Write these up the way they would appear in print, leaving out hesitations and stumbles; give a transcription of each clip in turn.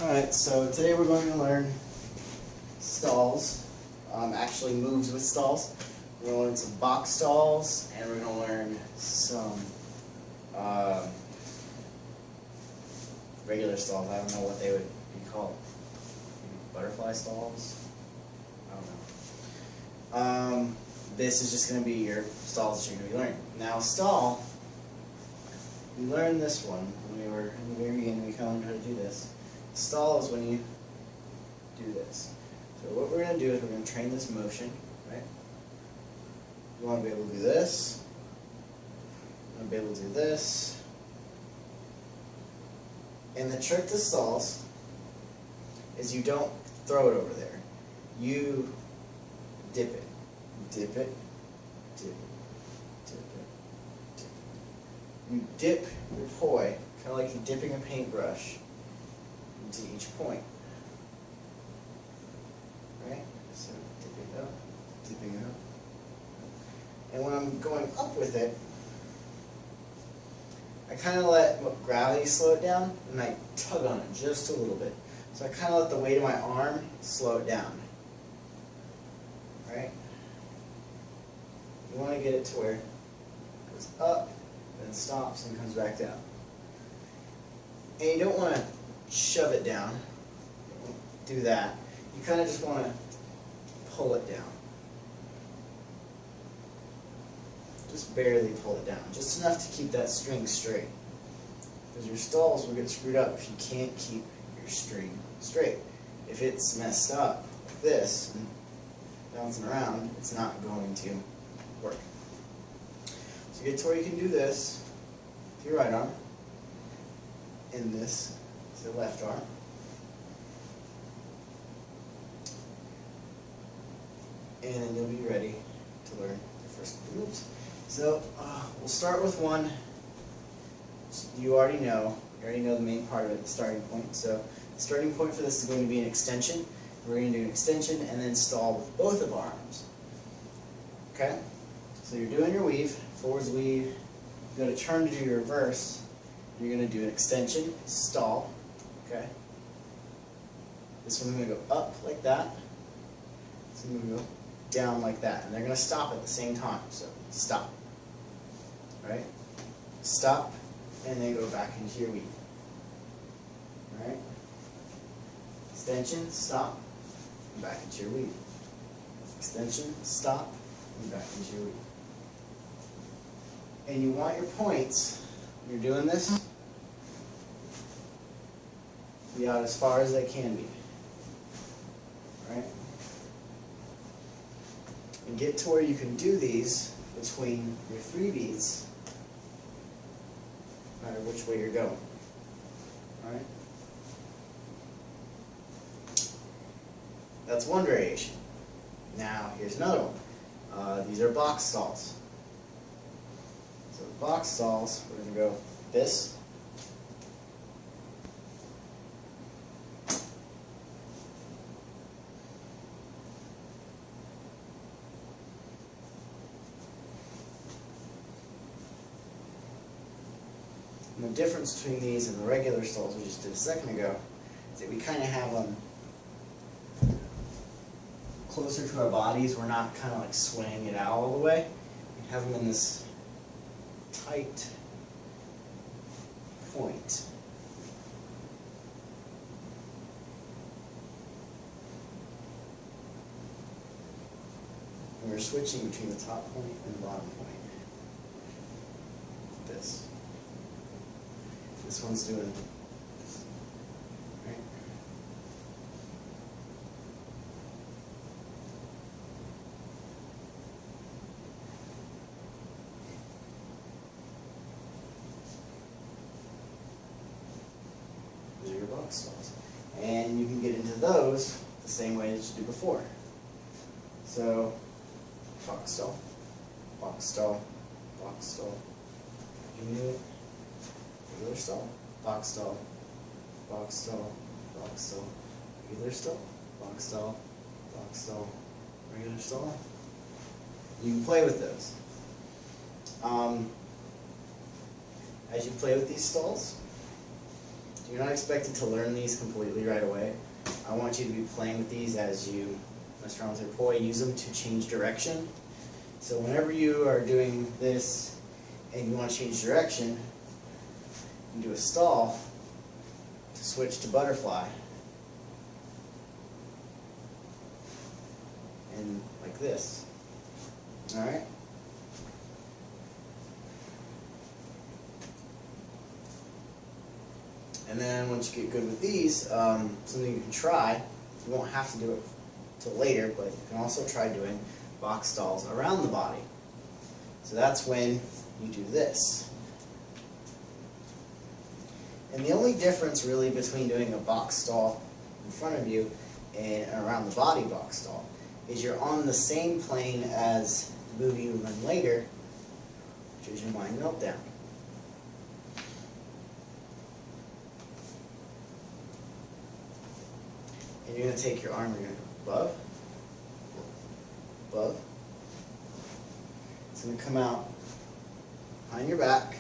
Alright, so today we're going to learn stalls, actually moves with stalls. We're going to learn some box stalls, and we're going to learn some regular stalls. I don't know what they would be called. Maybe butterfly stalls? I don't know. This is just going to be your stalls that you're going to be learning. Now, a stall, we learned this one when we were in the very beginning. We kind of learned how to do this. Stall is when you do this. So what we're going to do is we're going to train this motion, right? You want to be able to do this. You want to be able to do this. And the trick to stalls is you don't throw it over there. You dip it. Dip it. Dip it. Dip it. Dip it. You dip your poi, kind of like you're dipping a paintbrush, to each point, right? So dipping up, and when I'm going up with it, I kind of let gravity slow it down, and I tug on it just a little bit. So I kind of let the weight of my arm slow it down, right? You want to get it to where it goes up, then stops, and comes back down. And you don't want to shove it down. Do that. You kind of just want to pull it down. Just barely pull it down. Just enough to keep that string straight. Because your stalls will get screwed up if you can't keep your string straight. If it's messed up like this, and bouncing around, it's not going to work. So get to where you can do this with your right arm, and this is your left arm. And then you'll be ready to learn the first moves. So we'll start with one you already know. You already know the main part of it, the starting point. So the starting point for this is going to be an extension. We're going to do an extension and then stall with both of our arms. Okay? So you're doing your weave, forwards weave. You go to turn to do your reverse. You're going to do an extension, stall. Okay? This one's going to go up like that. This one's going to go down like that. And they're going to stop at the same time. So stop. Right? Stop, and then go back into your weave. Right? Extension, stop, and back into your weave. Extension, stop, and back into your weave. And you want your points, when you're doing this, to be out as far as they can be. Right? And get to where you can do these between your 3 beats, no matter which way you're going. Alright? That's one variation. Now, here's another one. These are box stalls. So box stalls, we're going to go this. And the difference between these and the regular stalls we just did a second ago is that we kind of have them closer to our bodies. We're not kind of like swaying it out all the way. We have them in this tight point. And we're switching between the top point and the bottom point. This. This one's doing this. Right? Those are your box stalls. And you can get into those the same way as you did before. So, box stall, box stall, box stall. You can do it. Regular stall, box stall, box stall, box stall, regular stall, box stall, box stall, regular stall. You can play with those. As you play with these stalls, You're not expected to learn these completely right away. I want you to be playing with these as you mess around with your poi. Use them to change direction. So whenever you are doing this and you want to change direction, you do a stall to switch to butterfly. And like this. Alright? And then once you get good with these, something you can try, you won't have to do it till later, but you can also try doing box stalls around the body. So that's when you do this. And the only difference really between doing a box stall in front of you and around the body box stall is you're on the same plane as the move you learn later, which is your mind meltdown. And you're going to take your arm, you're going to go above, above. It's going to come out behind your back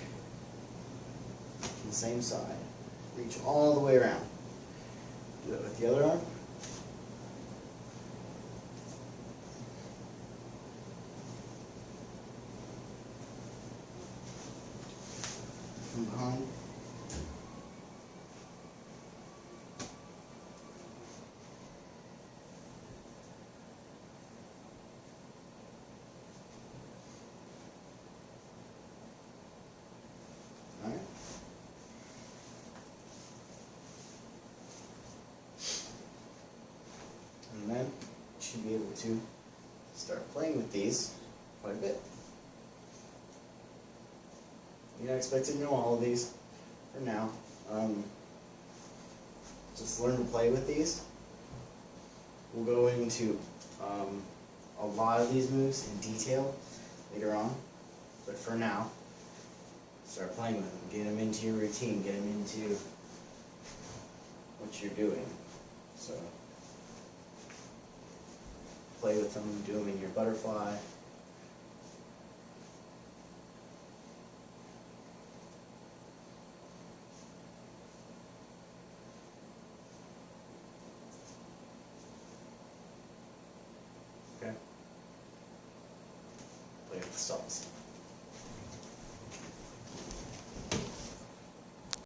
on the same side. Reach all the way around. Do it with the other arm. From behind. Alright. And then you should be able to start playing with these quite a bit. You're not expected to know all of these for now. Just learn to play with these. We'll go into a lot of these moves in detail later on, but for now, start playing with them. Get them into your routine. Get them into what you're doing. So play with them. Do them in your butterfly. Okay. Play with the stalls.